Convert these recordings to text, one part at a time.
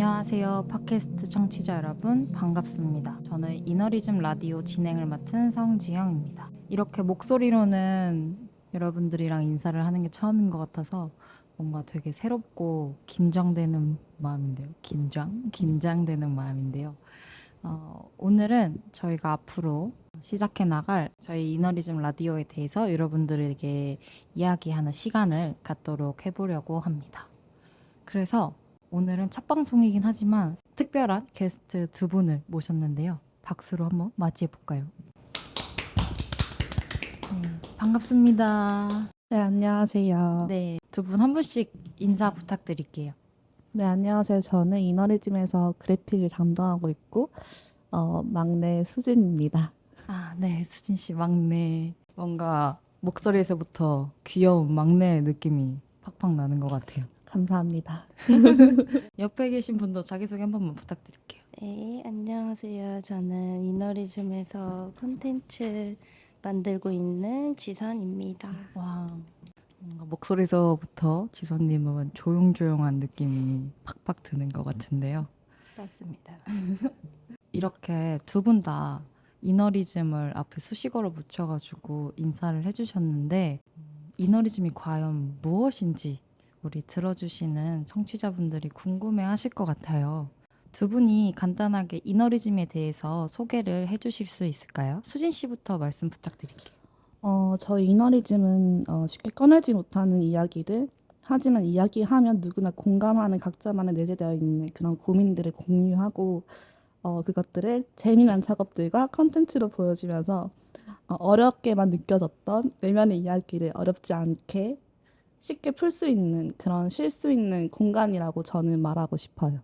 안녕하세요. 팟캐스트 청취자 여러분, 반갑습니다. 저는 이너리즘 라디오 진행을 맡은 성지영입니다. 이렇게 목소리로는 여러분들이랑 인사를 하는 게 처음인 것 같아서 뭔가 되게 새롭고 긴장되는 마음인데요. 긴장되는 마음인데요. 오늘은 저희가 앞으로 시작해 나갈 저희 이너리즘 라디오에 대해서 여러분들에게 이야기하는 시간을 갖도록 해보려고 합니다. 그래서 오늘은 첫 방송이긴 하지만 특별한 게스트 두 분을 모셨는데요. 박수로 한번 맞이해 볼까요? 반갑습니다. 네, 안녕하세요. 네, 두 분 한 분씩 인사 부탁드릴게요. 네, 안녕하세요. 저는 이너리즘에서 그래픽을 담당하고 있고, 막내 수진입니다. 아, 네, 수진 씨 막내. 뭔가 목소리에서부터 귀여운 막내 느낌이 팍팍 나는 것 같아요. 감사합니다. 옆에 계신 분도 자기소개 한 번만 부탁드릴게요. 네, 안녕하세요. 저는 이너리즘에서 콘텐츠 만들고 있는 지선입니다. 와, 뭔가 목소리에서부터 지선님은 조용조용한 느낌이 팍팍 드는 것 같은데요. 맞습니다. 이렇게 두 분 다 이너리즘을 앞에 수식어로 붙여가지고 인사를 해주셨는데 이너리즘이 과연 무엇인지 우리 들어주시는 청취자분들이 궁금해하실 것 같아요. 두 분이 간단하게 이너리즘에 대해서 소개를 해주실 수 있을까요? 수진 씨부터 말씀 부탁드릴게요. 저희 이너리즘은 쉽게 꺼내지 못하는 이야기들, 하지만 이야기하면 누구나 공감하는 각자만의 내재되어 있는 그런 고민들을 공유하고, 그것들을 재미난 작업들과 컨텐츠로 보여주면서 어렵게만 느껴졌던 내면의 이야기를 어렵지 않게 쉽게 풀 수 있는 그런 쉴 수 있는 공간이라고 저는 말하고 싶어요.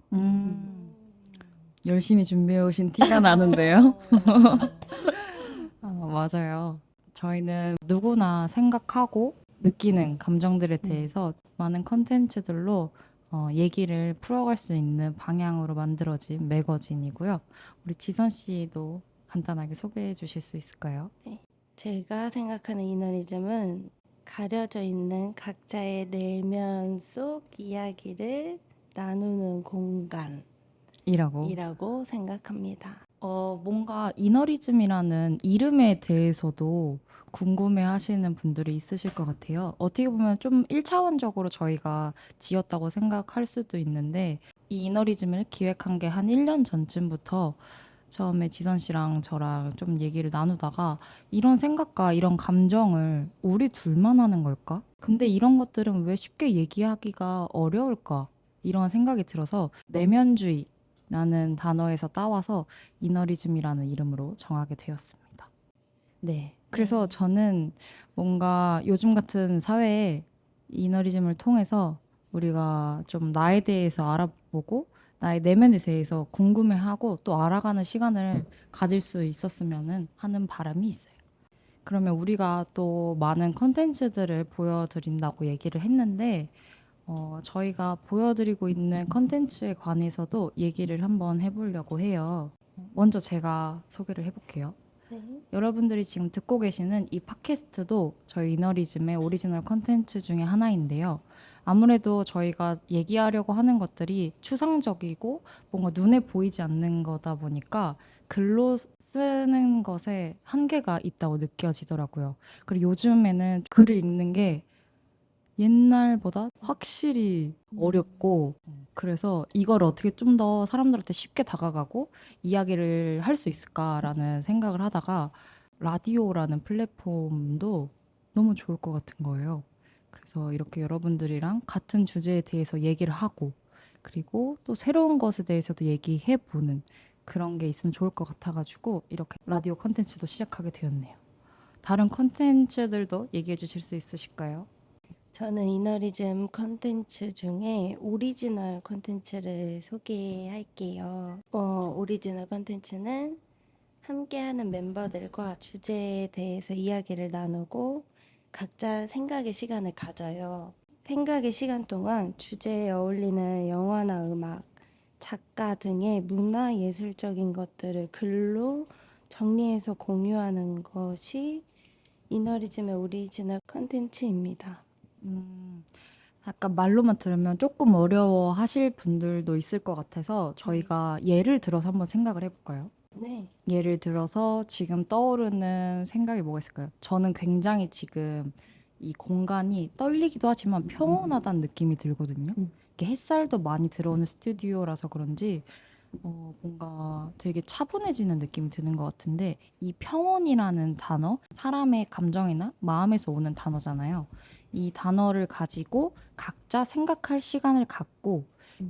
열심히 준비해 오신 티가 나는데요. 맞아요. 저희는 누구나 생각하고 느끼는 감정들에 대해서 많은 컨텐츠들로 얘기를 풀어갈 수 있는 방향으로 만들어진 매거진이고요. 우리 지선 씨도 간단하게 소개해 주실 수 있을까요? 제가 생각하는 이너리즘은 가려져 있는 각자의 내면 속 이야기를 나누는 공간이라고 이라고. 생각합니다. 뭔가 이너리즘이라는 이름에 대해서도 궁금해 하시는 분들이 있으실 것 같아요. 어떻게 보면 좀 1차원적으로 저희가 지었다고 생각할 수도 있는데, 이 이너리즘을 기획한 게 한 1년 전쯤부터 처음에 지선 씨랑 저랑 좀 얘기를 나누다가 이런 생각과 이런 감정을 우리 둘만 하는 걸까? 근데 이런 것들은 왜 쉽게 얘기하기가 어려울까? 이런 생각이 들어서 내면주의라는 단어에서 따와서 이너리즘이라는 이름으로 정하게 되었습니다. 네. 그래서 저는 뭔가 요즘 같은 사회에 이너리즘을 통해서 우리가 좀 나에 대해서 알아보고 나의 내면에 대해서 궁금해하고 또 알아가는 시간을 가질 수 있었으면 하는 바람이 있어요. 그러면 우리가 또 많은 컨텐츠들을 보여드린다고 얘기를 했는데 저희가 보여드리고 있는 컨텐츠에 관해서도 얘기를 한번 해보려고 해요. 먼저 제가 소개를 해볼게요. 네. 여러분들이 지금 듣고 계시는 이 팟캐스트도 저희 이너리즘의 오리지널 컨텐츠 중에 하나인데요. 아무래도 저희가 얘기하려고 하는 것들이 추상적이고 뭔가 눈에 보이지 않는 거다 보니까 글로 쓰는 것에 한계가 있다고 느껴지더라고요. 그리고 요즘에는 글을 읽는 게 옛날보다 확실히 어렵고 그래서 이걸 어떻게 좀 더 사람들한테 쉽게 다가가고 이야기를 할 수 있을까라는 생각을 하다가 라디오라는 플랫폼도 너무 좋을 것 같은 거예요. 그래서 이렇게 여러분들이랑 같은 주제에 대해서 얘기를 하고 그리고 또 새로운 것에 대해서도 얘기해 보는 그런 게 있으면 좋을 것 같아가지고 이렇게 라디오 컨텐츠도 시작하게 되었네요. 다른 컨텐츠들도 얘기해 주실 수 있으실까요? 저는 이너리즘 컨텐츠 중에 오리지널 컨텐츠를 소개할게요. 오리지널 컨텐츠는 함께하는 멤버들과 주제에 대해서 이야기를 나누고 각자 생각의 시간을 가져요. 생각의 시간 동안 주제에 어울리는 영화나 음악, 작가 등의 문화예술적인 것들을 글로 정리해서 공유하는 것이 이너리즘의 오리지널 컨텐츠입니다. 음, 약간 말로만 들으면 조금 어려워하실 분들도 있을 것 같아서 저희가 예를 들어서 한번 생각을 해볼까요? 네. 예를 들어서 지금 떠오르는 생각이 뭐가 있을까요? 저는 굉장히 지금 이 공간이 떨리기도 하지만 평온하다는 느낌이 들거든요. 이게 햇살도 많이 들어오는 스튜디오라서 그런지 뭔가 되게 차분해지는 느낌이 드는 것 같은데 이 평온이라는 단어, 사람의 감정이나 마음에서 오는 단어잖아요. 이 단어를 가지고 각자 생각할 시간을 갖고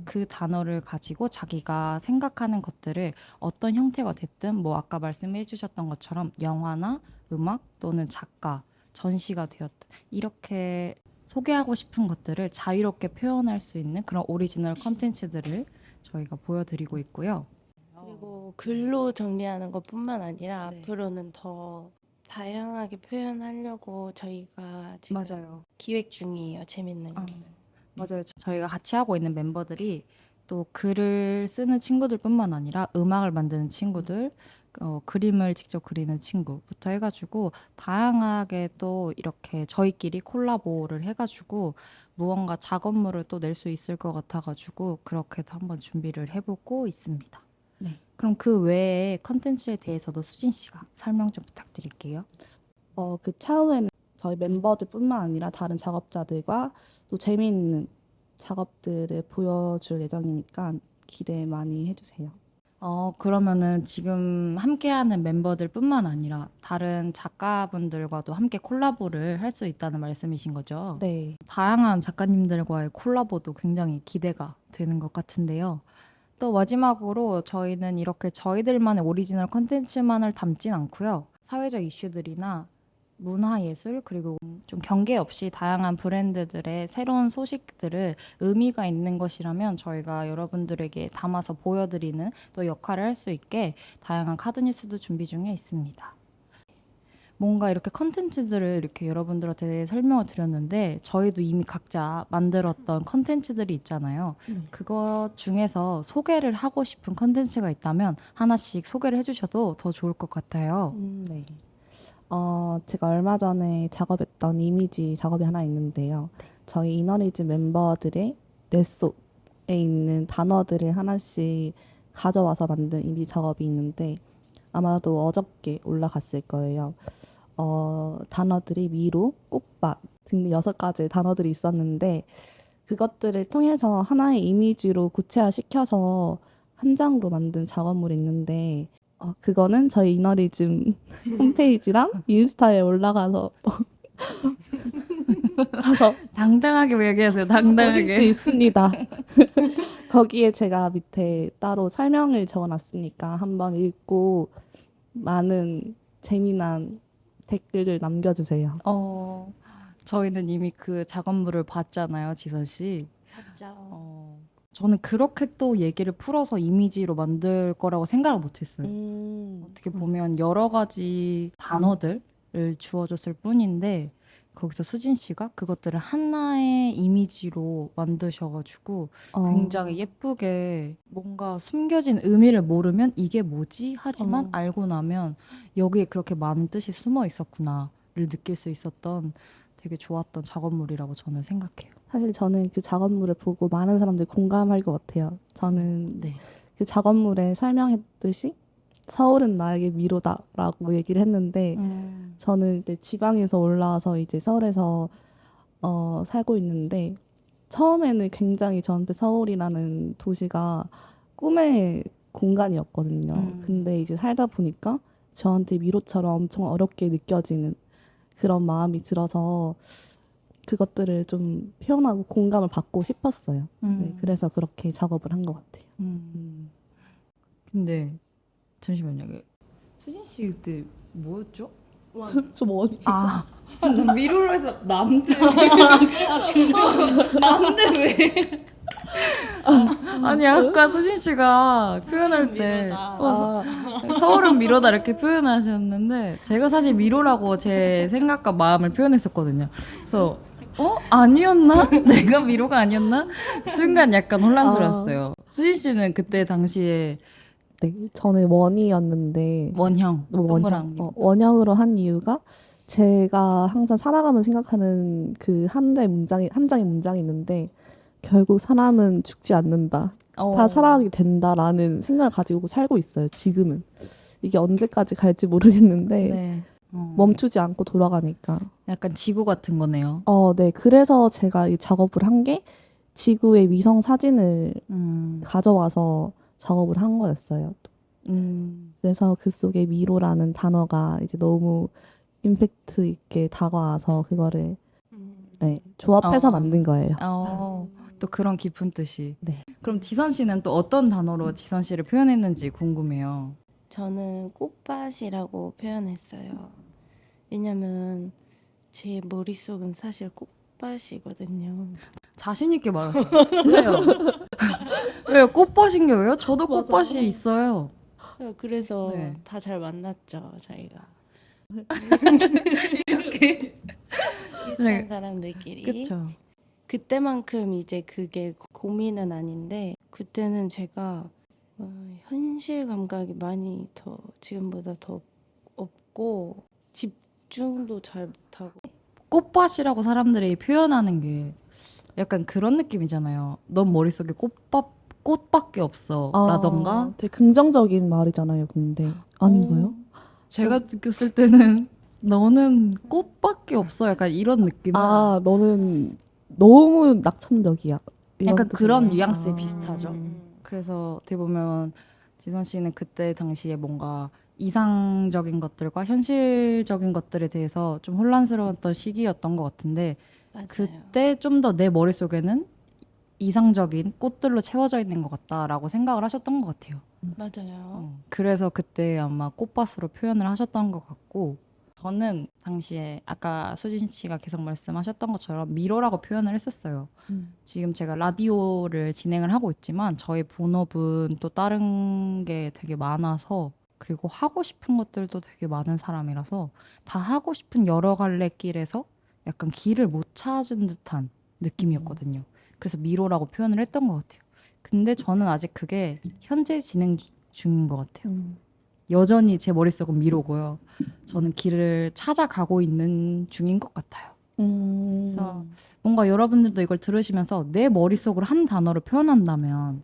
그 단어를 가지고 자기가 생각하는 것들을 어떤 형태가 됐든 뭐 아까 말씀해 주셨던 것처럼 영화나 음악 또는 작가, 전시가 되었든 이렇게 소개하고 싶은 것들을 자유롭게 표현할 수 있는 그런 오리지널 컨텐츠들을 저희가 보여드리고 있고요. 그리고 글로 정리하는 것뿐만 아니라 네. 앞으로는 더 다양하게 표현하려고 저희가 지금 맞아요. 기획 중이에요. 재밌는 거. 맞아요. 저희가 같이 하고 있는 멤버들이 또 글을 쓰는 친구들뿐만 아니라 음악을 만드는 친구들, 그림을 직접 그리는 친구부터 해가지고 다양하게 또 이렇게 저희끼리 콜라보를 해가지고 무언가 작업물을 또 낼 수 있을 것 같아가지고 그렇게도 한번 준비를 해보고 있습니다. 네. 그럼 그 외에 컨텐츠에 대해서도 수진 씨가 설명 좀 부탁드릴게요. 그 차후에는 저희 멤버들뿐만 아니라 다른 작업자들과 또 재미있는 작업들을 보여줄 예정이니까 기대 많이 해주세요. 그러면은 지금 함께하는 멤버들뿐만 아니라 다른 작가분들과도 함께 콜라보를 할 수 있다는 말씀이신 거죠? 네. 다양한 작가님들과의 콜라보도 굉장히 기대가 되는 것 같은데요. 또 마지막으로 저희는 이렇게 저희들만의 오리지널 컨텐츠만을 담진 않고요. 사회적 이슈들이나 문화예술 그리고 좀 경계 없이 다양한 브랜드들의 새로운 소식들을 의미가 있는 것이라면 저희가 여러분들에게 담아서 보여드리는 또 역할을 할 수 있게 다양한 카드뉴스도 준비 중에 있습니다. 뭔가 이렇게 컨텐츠들을 이렇게 여러분들한테 설명을 드렸는데 저희도 이미 각자 만들었던 컨텐츠들이 있잖아요. 그것 중에서 소개를 하고 싶은 컨텐츠가 있다면 하나씩 소개를 해주셔도 더 좋을 것 같아요. 네. 제가 얼마 전에 작업했던 이미지 작업이 하나 있는데요. 저희 이너리즈 멤버들의 뇌 속에 있는 단어들을 하나씩 가져와서 만든 이미지 작업이 있는데 아마도 어저께 올라갔을 거예요. 단어들이 미로, 꽃밭 등등 6가지 단어들이 있었는데 그것들을 통해서 하나의 이미지로 구체화시켜서 한 장으로 만든 작업물이 있는데 그거는 저희 이너리즘 홈페이지랑 인스타에 올라가서 당당하게 얘기하세요. 보실 수 당당하게. 있습니다. 거기에 제가 밑에 따로 설명을 적어놨으니까 한번 읽고 많은 재미난 댓글을 남겨주세요. 저희는 이미 그 작업물을 봤잖아요, 지선 씨. 맞죠. 저는 그렇게 또 얘기를 풀어서 이미지로 만들 거라고 생각을 못 했어요. 어떻게 보면 여러 가지 단어들을 주어줬을 뿐인데 거기서 수진 씨가 그것들을 하나의 이미지로 만드셔가지고 굉장히 예쁘게 뭔가 숨겨진 의미를 모르면 이게 뭐지? 하지만 알고 나면 여기에 그렇게 많은 뜻이 숨어 있었구나를 느낄 수 있었던 되게 좋았던 작업물이라고 저는 생각해요. 사실 저는 그 작업물을 보고 많은 사람들이 공감할 것 같아요. 저는 네. 그 작업물에 설명했듯이 서울은 나에게 미로다라고 얘기를 했는데 저는 이제 지방에서 올라와서 이제 서울에서 살고 있는데 처음에는 굉장히 저한테 서울이라는 도시가 꿈의 공간이었거든요. 근데 이제 살다 보니까 저한테 미로처럼 엄청 어렵게 느껴지는 그런 마음이 들어서 그것들을 좀 표현하고 공감을 받고 싶었어요. 네, 그래서 그렇게 작업을 한 것 같아요. 근데 잠시만요. 수진 씨 그때 뭐였죠? 좀 어디? 나 미로로 해서 남대. 남대 왜? 아니 아까 수진 씨가 표현할 때 서울은 미로다 이렇게 표현하셨는데 제가 사실 미로라고 제 생각과 마음을 표현했었거든요. 그래서 아니었나? 내가 미로가 아니었나? 순간 약간 혼란스러웠어요. 수진 씨는 그때 당시에 네, 저는 원이었는데 원형, 동그란 원형으로 한 이유가 제가 항상 살아가면 생각하는 그 한 장의 문장이 있는데 결국 사람은 죽지 않는다. 다 살아가게 된다라는 생각을 가지고 살고 있어요. 지금은. 이게 언제까지 갈지 모르겠는데 네. 멈추지 않고 돌아가니까. 약간 지구 같은 거네요. 네. 그래서 제가 이 작업을 한 게 지구의 위성 사진을 가져와서 작업을 한 거였어요. 그래서 그 속에 미로라는 단어가 이제 너무 임팩트 있게 다가와서 그거를 네, 조합해서 만든 거예요. 또 그런 깊은 뜻이. 네. 그럼 지선 씨는 또 어떤 단어로 지선 씨를 표현했는지 궁금해요. 저는 꽃밭이라고 표현했어요. 왜냐면 제 머릿속은 사실 꽃밭이거든요. 자신 있게 말하세요. 왜요? 왜요? 꽃밭인 게 왜요? 저도 꽃밭이 있어요. 그래서 네. 다 잘 만났죠, 저희가. 이렇게. 비슷한 사람들끼리. 그쵸. 그때만큼 이제 그게 고민은 아닌데 그때는 제가 현실 감각이 많이 더 지금보다 더 없고 집중도 잘 못하고 꽃밭이라고 사람들이 표현하는 게 약간 그런 느낌이잖아요. 넌 머릿속에 꽃밖에 없어. 라던가. 되게 긍정적인 말이잖아요, 근데. 아닌가요? 제가 느꼈을 때는 너는 꽃밖에 없어. 약간 이런 느낌. 너는 너무 낙천적이야. 이런 약간 그런 뜻이네요. 뉘앙스에 비슷하죠. 그래서 어떻게 보면 지선 씨는 그때 당시에 뭔가 이상적인 것들과 현실적인 것들에 대해서 좀 혼란스러웠던 시기였던 것 같은데 맞아요. 그때 좀 더 내 머릿속에는 이상적인 꽃들로 채워져 있는 것 같다라고 생각을 하셨던 것 같아요. 맞아요. 그래서 그때 아마 꽃밭으로 표현을 하셨던 것 같고 저는 당시에 아까 수진 씨가 계속 말씀하셨던 것처럼 미로라고 표현을 했었어요. 지금 제가 라디오를 진행을 하고 있지만 저희 본업은 또 다른 게 되게 많아서 그리고 하고 싶은 것들도 되게 많은 사람이라서 다 하고 싶은 여러 갈래 길에서 약간 길을 못 찾은 듯한 느낌이었거든요. 그래서 미로라고 표현을 했던 것 같아요. 근데 저는 아직 그게 현재 진행 중인 것 같아요. 여전히 제 머릿속은 미로고요. 저는 길을 찾아가고 있는 중인 것 같아요. 그래서 뭔가 여러분들도 이걸 들으시면서 내 머릿속으로 한 단어로 표현한다면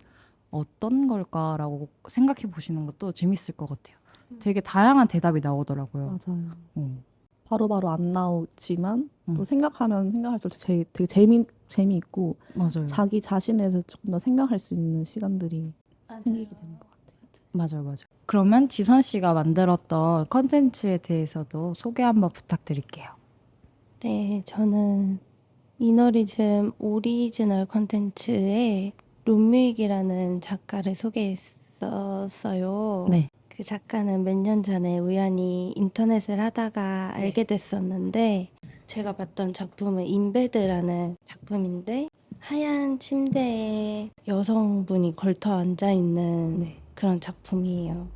어떤 걸까라고 생각해 보시는 것도 재밌을 것 같아요. 되게 다양한 대답이 나오더라고요. 맞아요. 어. 바로바로 안 나오지만 또 음. 생각하면 생각할수록 되게 재미있고 맞아요. 자기 자신에 대해서 조금 더 생각할 수 있는 시간들이 생기게 되는 것 같아요. 맞아요. 그러면 지선 씨가 만들었던 컨텐츠에 대해서도 소개 한번 부탁드릴게요. 네, 저는 이너리즘 오리지널 컨텐츠에 론뮤익이라는 작가를 소개했었어요. 네. 그 작가는 몇 년 전에 우연히 인터넷을 하다가 알게 됐었는데 제가 봤던 작품은 인베드라는 작품인데 하얀 침대에 여성분이 걸터 앉아있는 그런 작품이에요.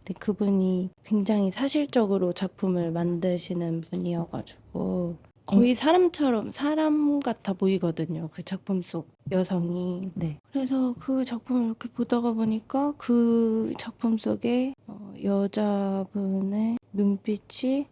근데 그분이 굉장히 사실적으로 작품을 만드시는 분이어가지고 거의 사람처럼 사람 같아 보이거든요. 그 작품 속 여성이. 네. 그래서 그 작품을 이렇게 보다가 보니까 그 작품 속에 여자분의 눈빛이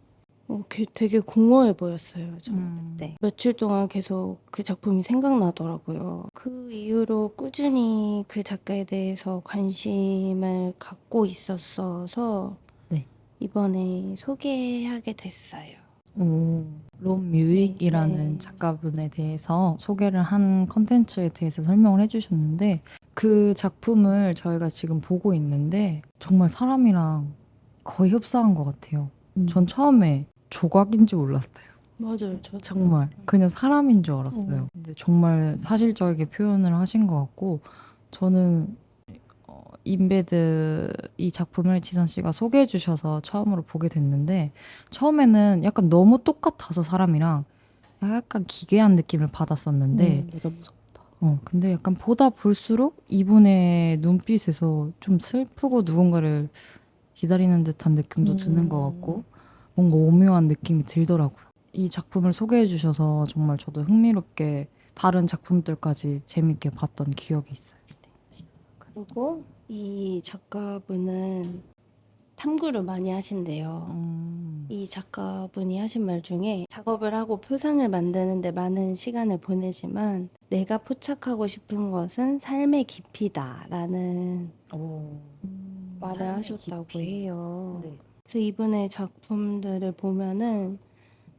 되게 공허해 보였어요. 저는 그때. 며칠 동안 계속 그 작품이 생각나더라고요. 그 이후로 꾸준히 그 작가에 대해서 관심을 갖고 있었어서 네. 이번에 소개하게 됐어요. 롬 뮤익이라는 네. 작가분에 대해서 소개를 한 컨텐츠에 대해서 설명을 해주셨는데 그 작품을 저희가 지금 보고 있는데 정말 사람이랑 거의 흡사한 것 같아요. 전 처음에 조각인지 몰랐어요. 맞아요. 정말 그냥 사람인 줄 알았어요. 근데 정말 사실적이게 표현을 하신 것 같고 저는 인베드 이 작품을 지선 씨가 소개해 주셔서 처음으로 보게 됐는데 처음에는 약간 너무 똑같아서 사람이랑 약간 기괴한 느낌을 받았었는데 맞아, 무섭다. 근데 약간 보다 볼수록 이분의 눈빛에서 좀 슬프고 누군가를 기다리는 듯한 느낌도 드는 것 같고 뭔가 오묘한 느낌이 들더라고요. 이 작품을 소개해 주셔서 정말 저도 흥미롭게 다른 작품들까지 재밌게 봤던 기억이 있어요. 그리고 이 작가분은 탐구를 많이 하신대요. 이 작가분이 하신 말 중에 작업을 하고 표상을 만드는데 많은 시간을 보내지만 내가 포착하고 싶은 것은 삶의 깊이다라는 말을 삶의 하셨다고 깊이. 해요. 네. 그래서 이분의 작품들을 보면은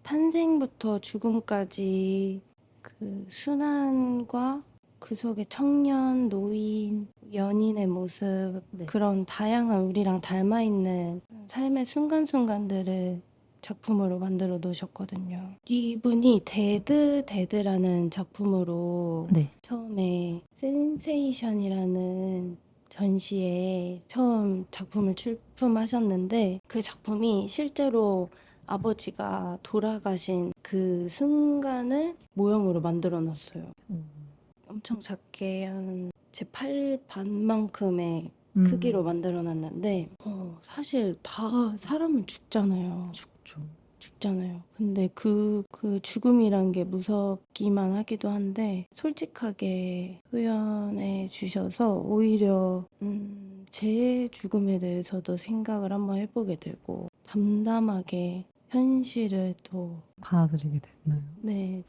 탄생부터 죽음까지 그 순환과 그 속에 청년, 노인, 연인의 모습 네. 그런 다양한 우리랑 닮아 있는 삶의 순간순간들을 작품으로 만들어 놓으셨거든요. 이분이 데드라는 작품으로 네. 처음에 센세이션이라는 전시에 처음 작품을 출품하셨는데 그 작품이 실제로 아버지가 돌아가신 그 순간을 모형으로 만들어 놨어요. 엄청 작게 한 제 팔 반만큼의 크기로 만들어 놨는데 사실 다 사람은 죽잖아요. 죽잖아요. 근데 그 죽음이란 게 무섭기만 하기도 한데 솔직하게 표현해 주셔서 오히려 제 죽음에 대해서도 생각을 한번 해보게 되고 담담하게 현실을 또 받아들이게 됐나요? 네,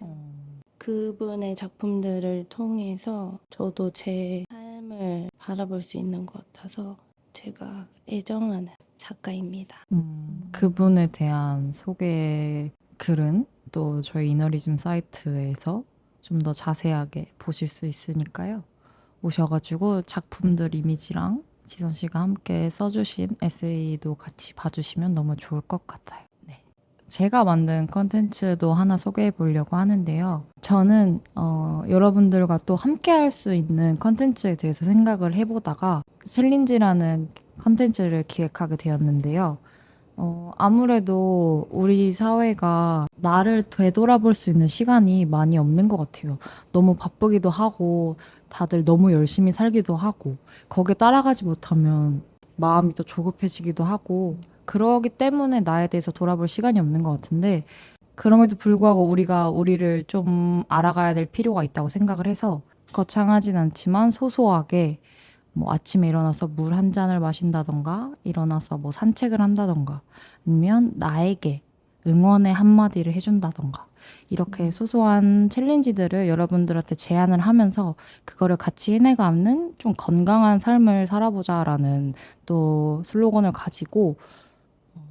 그분의 작품들을 통해서 저도 제 삶을 바라볼 수 있는 것 같아서 제가 애정하는 작가입니다. 그분에 대한 소개 글은 또 저희 이너리즘 사이트에서 좀 더 자세하게 보실 수 있으니까요. 오셔가지고 작품들 이미지랑 지선 씨가 함께 써주신 에세이도 같이 봐주시면 너무 좋을 것 같아요. 네. 제가 만든 컨텐츠도 하나 소개해 보려고 하는데요. 저는 여러분들과 또 함께 할 수 있는 컨텐츠에 대해서 생각을 해보다가 챌린지라는 컨텐츠를 기획하게 되었는데요. 아무래도 우리 사회가 나를 되돌아볼 수 있는 시간이 많이 없는 것 같아요. 너무 바쁘기도 하고, 다들 너무 열심히 살기도 하고, 거기에 따라가지 못하면 마음이 또 조급해지기도 하고, 그러기 때문에 나에 대해서 돌아볼 시간이 없는 것 같은데, 그럼에도 불구하고 우리가 우리를 좀 알아가야 될 필요가 있다고 생각을 해서, 거창하진 않지만 소소하게 뭐 아침에 일어나서 물 한 잔을 마신다던가 일어나서 뭐 산책을 한다던가 아니면 나에게 응원의 한마디를 해준다던가 이렇게 소소한 챌린지들을 여러분들한테 제안을 하면서 그거를 같이 해내가는 좀 건강한 삶을 살아보자라는 또 슬로건을 가지고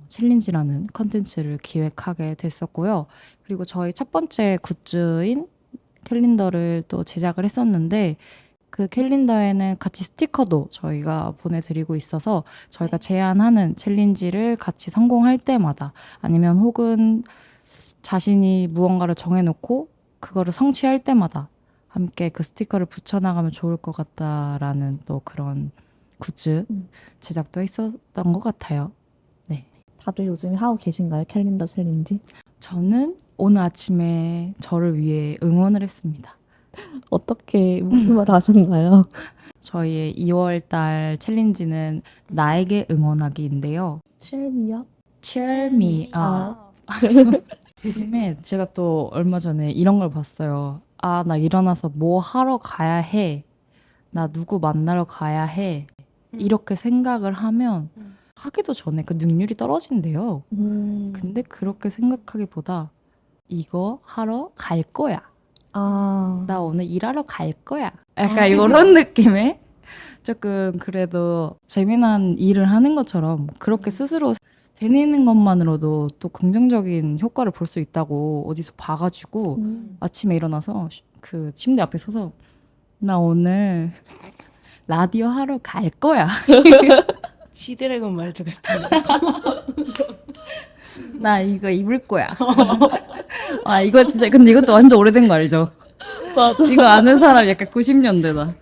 챌린지라는 컨텐츠를 기획하게 됐었고요. 그리고 저희 첫 번째 굿즈인 캘린더를 또 제작을 했었는데 그 캘린더에는 같이 스티커도 저희가 보내드리고 있어서 저희가 제안하는 챌린지를 같이 성공할 때마다 아니면 혹은 자신이 무언가를 정해놓고 그거를 성취할 때마다 함께 그 스티커를 붙여나가면 좋을 것 같다라는 또 그런 굿즈 제작도 했었던 것 같아요. 다들 요즘 하고 계신가요? 캘린더 챌린지? 저는 오늘 아침에 저를 위해 응원을 했습니다. 어떻게 무슨 말을 하셨나요? 저희의 2월달 챌린지는 나에게 응원하기인데요. 쉘미요? Cheer me up. 아침에 제가 또 얼마 전에 이런 걸 봤어요. 아, 나 일어나서 뭐 하러 가야 해. 나 누구 만나러 가야 해. 이렇게 생각을 하면 하기도 전에 그 능률이 떨어진대요. 근데 그렇게 생각하기보다 이거 하러 갈 거야. 아, 나 오늘 일하러 갈 거야. 약간 이런 느낌의 조금 그래도 재미난 일을 하는 것처럼 그렇게 스스로 되뇌는 것만으로도 또 긍정적인 효과를 볼 수 있다고 어디서 봐가지고 아침에 일어나서 그 침대 앞에 서서 나 오늘 라디오 하러 갈 거야. 지드래곤 말도 같아요. 나 이거 입을 거야. 아, 이거 진짜 근데 이것도 완전 오래된 거 알죠? 맞아. 이거 아는 사람 약간 90년대다.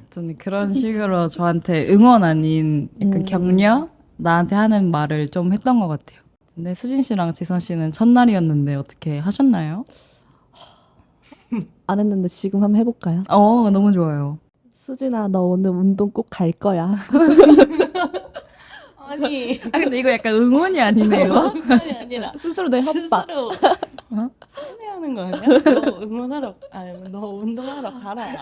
저는 그런 식으로 저한테 응원 아닌 약간 격려? 나한테 하는 말을 좀 했던 것 같아요. 근데 수진 씨랑 지선 씨는 첫날이었는데 어떻게 하셨나요? 안 했는데 지금 한번 해볼까요? 너무 좋아요. 수진아, 너 오늘 운동 꼭 갈 거야. 아니 아, 근데 이거 약간 응원이 아니네요. 아니 아니라 스스로 내 협박. 스스로 어? 설레하는 거 아니야? 너 응원하러 아니 너 운동하러 가라.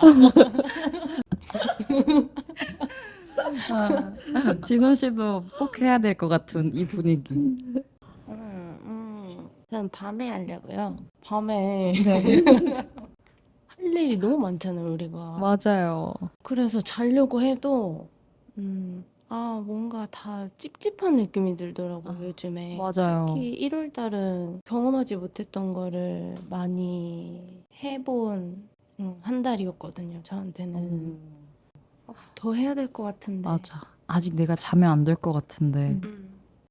진원 씨도 꼭 해야 될 것 같은 이 분위기. 저는 밤에 하려고요. 밤에 네. 할 일이 너무 많잖아요, 우리가. 맞아요. 그래서 자려고 해도 뭔가 다 찝찝한 느낌이 들더라고요, 요즘에. 맞아요. 특히 1월 달은 경험하지 못했던 거를 많이 해본 한 달이었거든요, 저한테는. 더 해야 될 것 같은데. 맞아. 아직 내가 자면 안 될 것 같은데.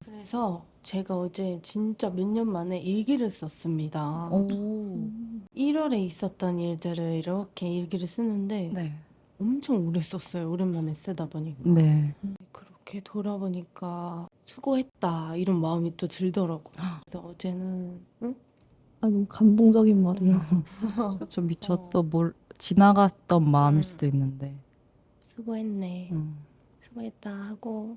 그래서 제가 어제 진짜 몇 년 만에 일기를 썼습니다. 오. 1월에 있었던 일들을 이렇게 일기를 쓰는데 네. 엄청 오래 썼어요. 오랜만에 쓰다 보니까. 네. 그렇게 돌아보니까 수고했다 이런 마음이 또 들더라고요. 그래서 어제는 아, 너무 감동적인 말이어서. 그렇죠. 미처 또 뭘 지나갔던 마음일 음. 수도 있는데. 수고했네. 수고했다 하고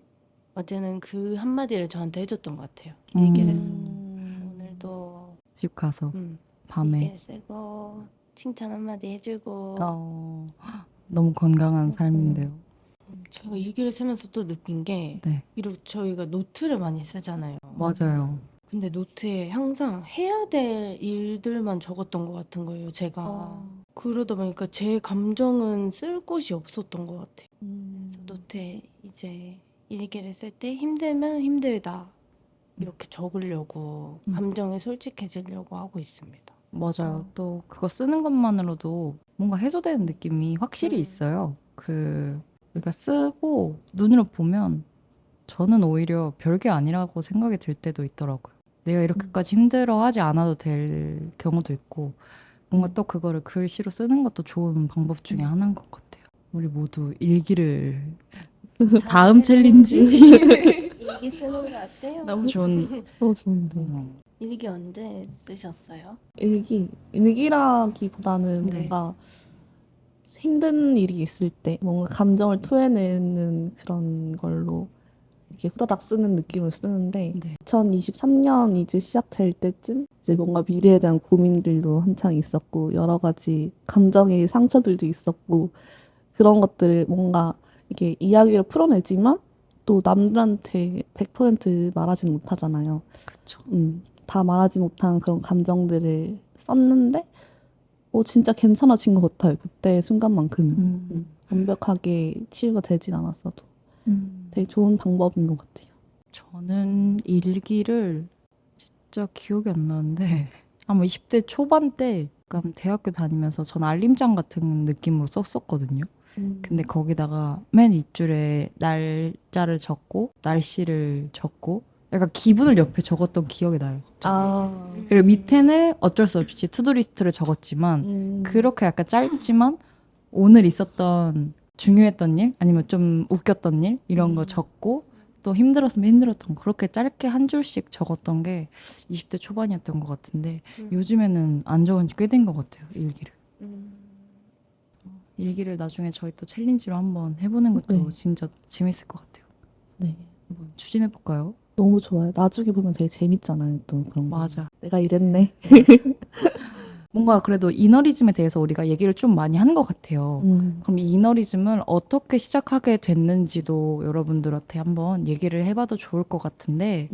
어제는 그 한마디를 저한테 해줬던 것 같아요. 일기를 했습니다. 오늘도 집 가서 음, 밤에. 일기를 쓰고 칭찬 한마디 해주고 너무 건강한 삶인데요. 제가 일기를 쓰면서 또 느낀 게 네. 이렇게 저희가 노트를 많이 쓰잖아요. 맞아요. 근데 노트에 항상 해야 될 일들만 적었던 것 같은 거예요, 제가. 그러다 보니까 제 감정은 쓸 곳이 없었던 것 같아요. 그래서 노트에 이제 일기를 쓸 때 힘들면 힘들다 이렇게 적으려고 감정에 솔직해지려고 하고 있습니다. 맞아요. 또 그거 쓰는 것만으로도 뭔가 해소되는 느낌이 확실히 있어요. 그러니까 쓰고 눈으로 보면 저는 오히려 별게 아니라고 생각이 들 때도 있더라고요. 내가 이렇게까지 힘들어하지 않아도 될 경우도 있고 뭔가 또 그거를 글씨로 쓰는 것도 좋은 방법 중에 하나인 것 같아요. 우리 모두 일기를 다음 챌린지 일기 쓰는 거 어때요? 너무 좋은 너무 좋은데. 일기 언제 쓰셨어요? 일기라기보다는 네. 뭔가 힘든 일이 있을 때 뭔가 감정을 토해내는 그런 걸로 이렇게 후다닥 쓰는 느낌을 쓰는데 네. 2023년 이제 시작될 때쯤 이제 뭔가 미래에 대한 고민들도 한창 있었고 여러 가지 감정의 상처들도 있었고 그런 것들을 뭔가 이렇게 이야기를 풀어내지만 또 남들한테 100% 말하지는 못하잖아요. 그쵸. 다 말하지 못한 그런 감정들을 썼는데 진짜 괜찮아진 것 같아요. 그때 순간만큼은. 완벽하게 치유가 되진 않았어도 되게 좋은 방법인 것 같아요. 저는 일기를 진짜 기억이 안 나는데 아마 20대 초반 때 약간 대학교 다니면서 전 알림장 같은 느낌으로 썼었거든요. 근데 거기다가 맨 윗줄에 날짜를 적고 날씨를 적고 약간 기분을 옆에 적었던 기억이 나요. 그리고 밑에는 어쩔 수 없이 투두리스트를 적었지만 그렇게 약간 짧지만 오늘 있었던 중요했던 일 아니면 좀 웃겼던 일 이런 거 적고 또 힘들었으면 힘들었던 거 그렇게 짧게 한 줄씩 적었던 게 20대 초반이었던 것 같은데 요즘에는 안 적은 지 꽤 된 것 같아요. 일기를. 일기를 나중에 저희 또 챌린지로 한번 해보는 것도 네. 진짜 재밌을 것 같아요. 네. 한번 추진해볼까요? 너무 좋아요. 나중에 보면 되게 재밌잖아요. 또 그런 거. 맞아. 내가 이랬네. 뭔가 그래도 이너리즘에 대해서 우리가 얘기를 좀 많이 한 것 같아요. 그럼 이 이너리즘을 어떻게 시작하게 됐는지도 여러분들한테 한번 얘기를 해봐도 좋을 것 같은데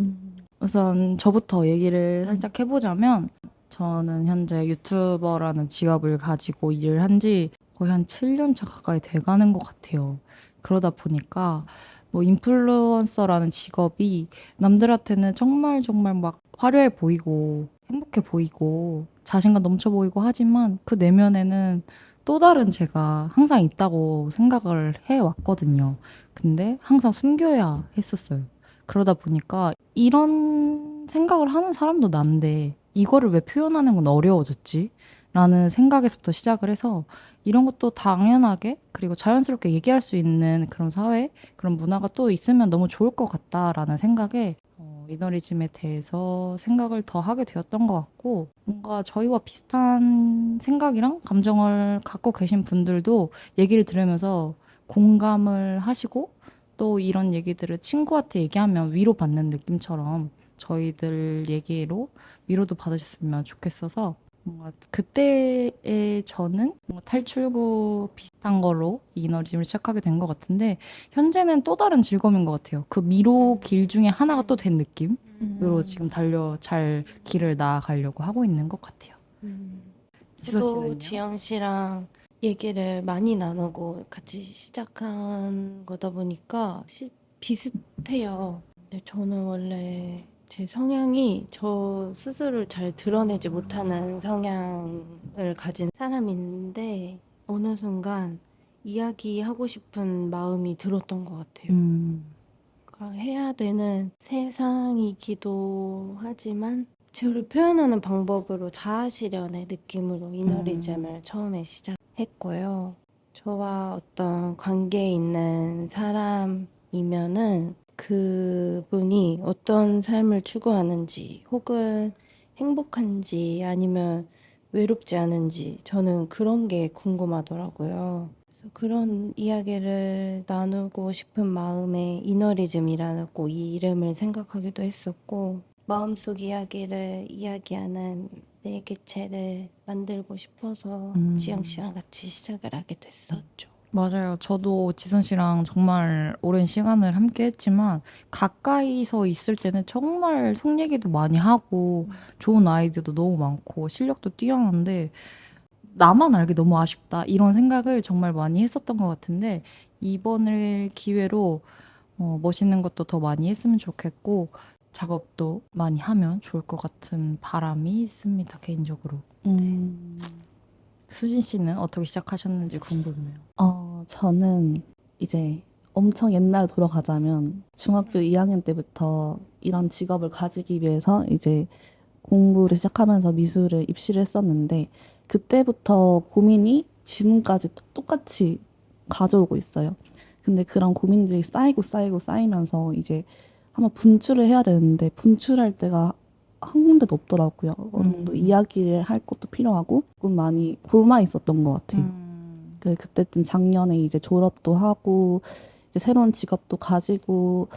우선 저부터 얘기를 살짝 해보자면 저는 현재 유튜버라는 직업을 가지고 일을 한 지 거의 한 7년 차 가까이 돼가는 것 같아요. 그러다 보니까 뭐 인플루언서라는 직업이 남들한테는 정말 정말 막 화려해 보이고 행복해 보이고 자신감 넘쳐 보이고 하지만 그 내면에는 또 다른 제가 항상 있다고 생각을 해왔거든요. 근데 항상 숨겨야 했었어요. 그러다 보니까 이런 생각을 하는 사람도 난데 이거를 왜 표현하는 건 어려워졌지? 라는 생각에서부터 시작을 해서 이런 것도 당연하게 그리고 자연스럽게 얘기할 수 있는 그런 사회, 그런 문화가 또 있으면 너무 좋을 것 같다라는 생각에 미너리즘에 대해서 생각을 더 하게 되었던 것 같고 뭔가 저희와 비슷한 생각이랑 감정을 갖고 계신 분들도 얘기를 들으면서 공감을 하시고 또 이런 얘기들을 친구한테 얘기하면 위로받는 느낌처럼 저희들 얘기로 위로도 받으셨으면 좋겠어서 뭔가 그때의 저는 뭔가 탈출구 비슷한 걸로 이너리즘을 시작하게 된 것 같은데 현재는 또 다른 즐거움인 것 같아요. 그 미로 길 중에 하나가 또 된 느낌으로 지금 잘 길을 나아가려고 하고 있는 것 같아요. 지선 저도 씨는요? 지영 씨랑 얘기를 많이 나누고 같이 시작한 거다 보니까 비슷해요. 근데 저는 원래 제 성향이 저 스스로를 잘 드러내지 못하는 성향을 가진 사람인데 어느 순간 이야기하고 싶은 마음이 들었던 것 같아요. 그러니까 해야 되는 세상이기도 하지만 저를 표현하는 방법으로 자아 실현의 느낌으로 이너리즘을 처음에 시작했고요. 저와 어떤 관계에 있는 사람이면은 그분이 어떤 삶을 추구하는지 혹은 행복한지 아니면 외롭지 않은지 저는 그런 게 궁금하더라고요. 그래서 그런 이야기를 나누고 싶은 마음에 이너리즘이라고 이 이름을 생각하기도 했었고 마음속 이야기를 이야기하는 내 개체를 만들고 싶어서 지영 씨랑 같이 시작을 하게 됐었죠. 맞아요. 저도 지선 씨랑 정말 오랜 시간을 함께 했지만 가까이서 있을 때는 정말 속 얘기도 많이 하고 좋은 아이디어도 너무 많고 실력도 뛰어난데 나만 알기 너무 아쉽다 이런 생각을 정말 많이 했었던 것 같은데 이번을 기회로 멋있는 것도 더 많이 했으면 좋겠고 작업도 많이 하면 좋을 것 같은 바람이 있습니다. 개인적으로. 수진 씨는 어떻게 시작하셨는지 궁금해요. 저는 이제 엄청 옛날 돌아가자면 중학교 2학년 때부터 이런 직업을 가지기 위해서 이제 공부를 시작하면서 미술을 입시를 했었는데 그때부터 고민이 지금까지 똑같이 가져오고 있어요. 근데 그런 고민들이 쌓이면서 이제 한번 분출을 해야 되는데 분출할 때가 한 군데도 없더라고요. 어느 정도 이야기를 할 것도 필요하고 조금 많이 골마 있었던 것 같아요. 그때쯤 작년에 이제 졸업도 하고 이제 새로운 직업도 가지고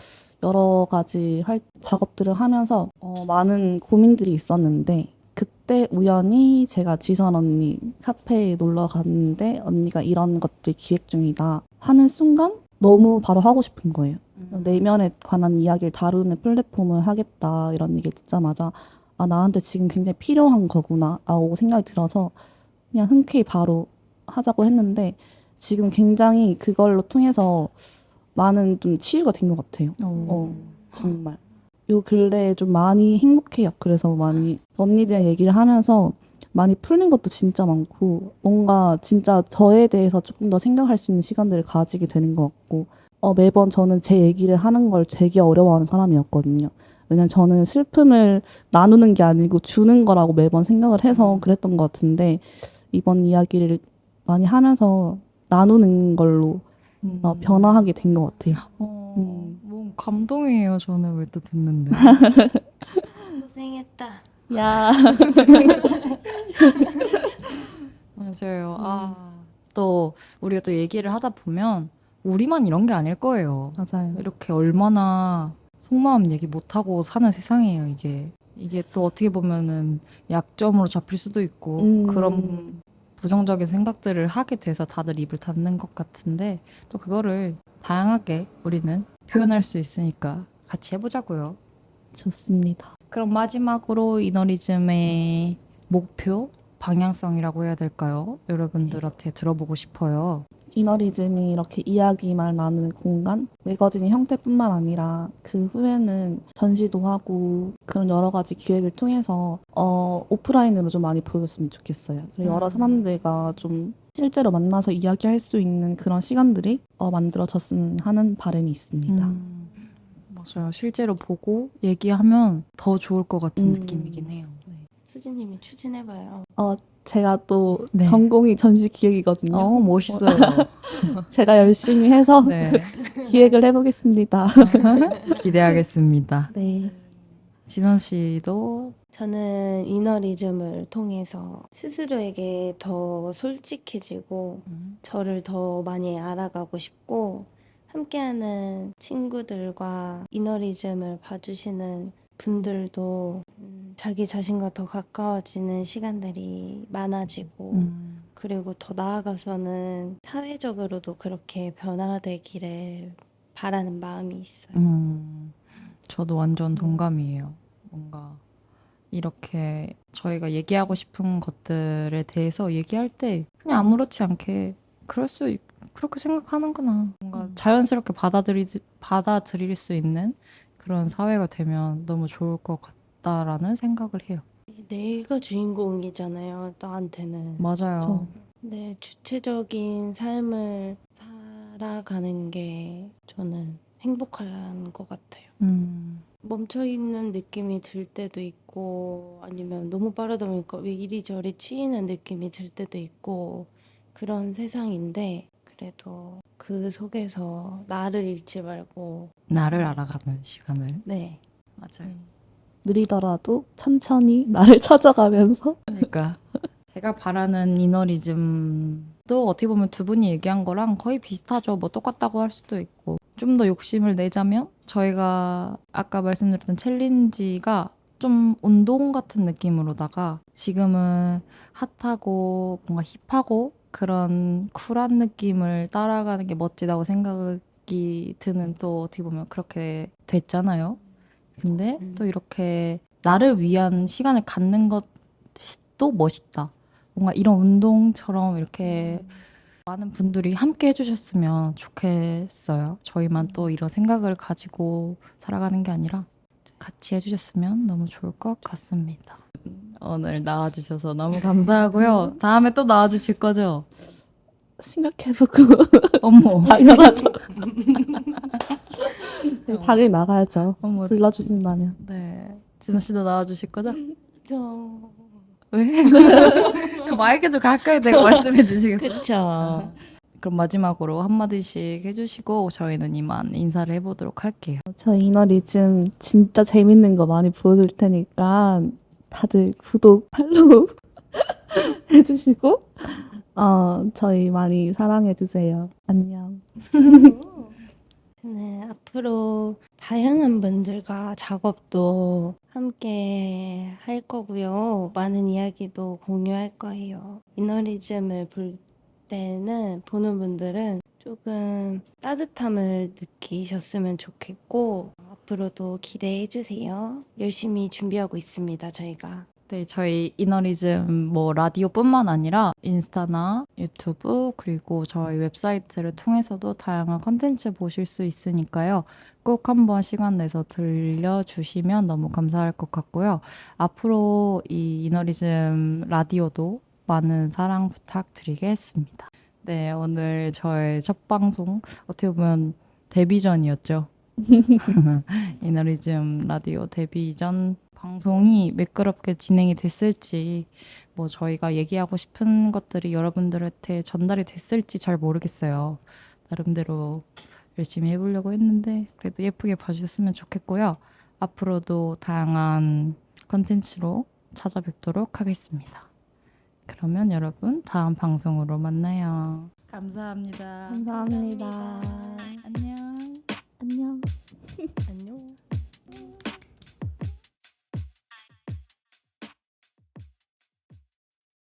여러 가지 작업들을 하면서 많은 고민들이 있었는데 그때 우연히 제가 지선 언니 카페에 놀러 갔는데 언니가 이런 것들 기획 중이다 하는 순간 너무 바로 하고 싶은 거예요. 내면에 관한 이야기를 다루는 플랫폼을 하겠다 이런 얘기를 듣자마자 아 나한테 지금 굉장히 필요한 거구나 라고 생각이 들어서 그냥 흔쾌히 바로 하자고 했는데 지금 굉장히 그걸로 통해서 많은 좀 치유가 된 것 같아요. 정말. 요 근래에 좀 많이 행복해요. 그래서 많이 언니들이랑 얘기를 하면서 많이 풀린 것도 진짜 많고 뭔가 진짜 저에 대해서 조금 더 생각할 수 있는 시간들을 가지게 되는 것 같고 매번 저는 제 얘기를 하는 걸 되게 어려워하는 사람이었거든요. 왜냐면 저는 슬픔을 나누는 게 아니고 주는 거라고 매번 생각을 해서 그랬던 것 같은데 이번 이야기를 많이 하면서 나누는 걸로 변화하게 된 것 같아요. 뭐 감동이에요. 저는 왜 또 듣는데. 고생했다. 야. 맞아요. 또 우리가 또 얘기를 하다 보면 우리만 이런 게 아닐 거예요. 맞아요. 이렇게 얼마나 속마음 얘기 못하고 사는 세상이에요, 이게. 이게 또 어떻게 보면은 약점으로 잡힐 수도 있고 그런 부정적인 생각들을 하게 돼서 다들 입을 닫는 것 같은데 또 그거를 다양하게 우리는 표현할 수 있으니까 같이 해보자고요. 좋습니다. 그럼 마지막으로 이너리즘의 목표, 방향성이라고 해야 될까요? 여러분들한테 들어보고 싶어요. 이너리즘이 이렇게 이야기만 나누는 공간, 매거진의 형태뿐만 아니라 그 후에는 전시도 하고 그런 여러 가지 기획을 통해서 오프라인으로 좀 많이 보였으면 좋겠어요. 그리고 여러 사람들과 좀 실제로 만나서 이야기할 수 있는 그런 시간들이 만들어졌으면 하는 바람이 있습니다. 맞아요. 실제로 보고 얘기하면 더 좋을 것 같은 느낌이긴 해요. 수진님이 추진해봐요. 제가 또 네. 전공이 전시 기획이거든요. 멋있어요. 제가 열심히 해서 네. 기획을 해보겠습니다. 기대하겠습니다. 네. 진원 씨도 저는 이너리즘을 통해서 스스로에게 더 솔직해지고 저를 더 많이 알아가고 싶고 함께하는 친구들과 이너리즘을 봐주시는 분들도 자기 자신과 더 가까워지는 시간들이 많아지고 그리고 더 나아가서는 사회적으로도 그렇게 변화되기를 바라는 마음이 있어요. 저도 완전 동감이에요. 뭔가 이렇게 저희가 얘기하고 싶은 것들에 대해서 얘기할 때 그냥 아무렇지 않게 그렇게 생각하는구나. 뭔가 자연스럽게 받아들일 수 있는 그런 사회가 되면 너무 좋을 것 같다라는 생각을 해요. 내가 주인공이잖아요, 나한테는. 맞아요. 네, 주체적인 삶을 살아가는 게 저는 행복한 것 같아요. 멈춰있는 느낌이 들 때도 있고 아니면 너무 빠르다 보니까 왜 이리저리 치이는 느낌이 들 때도 있고 그런 세상인데 그래도 그 속에서 나를 잃지 말고 나를 알아가는 시간을. 네. 맞아요. 느리더라도 천천히 나를 찾아가면서 그러니까 제가 바라는 이너리즘도 어떻게 보면 두 분이 얘기한 거랑 거의 비슷하죠. 뭐 똑같다고 할 수도 있고. 좀 더 욕심을 내자면 저희가 아까 말씀드렸던 챌린지가 좀 운동 같은 느낌으로다가 지금은 핫하고 뭔가 힙하고 그런 쿨한 느낌을 따라가는 게 멋지다고 생각이 드는 또 어떻게 보면 그렇게 됐잖아요. 근데 또 이렇게 나를 위한 시간을 갖는 것도 멋있다. 뭔가 이런 운동처럼 이렇게 많은 분들이 함께 해주셨으면 좋겠어요. 저희만 또 이런 생각을 가지고 살아가는 게 아니라 같이 해주셨으면 너무 좋을 것 같습니다. 오늘 나와주셔서 너무 감사하고요. 다음에 또 나와주실 거죠? 생각해보고 어머, 당연하죠. 네, 당연히 나가야죠. 어머, 불러주신다면. 네. 진아 씨도 나와주실 거죠? 저 왜? 마이크 좀 가까이 대고 말씀해 주시겠어요? 그쵸. 그럼 마지막으로 한마디씩 해주시고 저희는 이만 인사를 해보도록 할게요. 저 이너리즘 진짜 재밌는 거 많이 보여줄 테니까 다들 구독, 팔로우 해주시고 저희 많이 사랑해주세요. 안녕. 네, 앞으로 다양한 분들과 작업도 함께 할 거고요. 많은 이야기도 공유할 거예요. 이너리즘을 볼 때는 보는 분들은 조금 따뜻함을 느끼셨으면 좋겠고 앞으로도 기대해 주세요. 열심히 준비하고 있습니다, 저희가. 네, 저희 이너리즘 뭐 라디오뿐만 아니라 인스타나 유튜브 그리고 저희 웹사이트를 통해서도 다양한 컨텐츠 보실 수 있으니까요. 꼭 한번 시간 내서 들려주시면 너무 감사할 것 같고요. 앞으로 이 이너리즘 라디오도 많은 사랑 부탁드리겠습니다. 네, 오늘 저의 첫 방송 어떻게 보면 데뷔전이었죠. 이너리즘 라디오 데뷔 전 방송이 매끄럽게 진행이 됐을지 뭐 저희가 얘기하고 싶은 것들이 여러분들한테 전달이 됐을지 잘 모르겠어요. 나름대로 열심히 해보려고 했는데 그래도 예쁘게 봐주셨으면 좋겠고요. 앞으로도 다양한 컨텐츠로 찾아뵙도록 하겠습니다. 그러면 여러분 다음 방송으로 만나요. 감사합니다. 감사합니다. 안녕.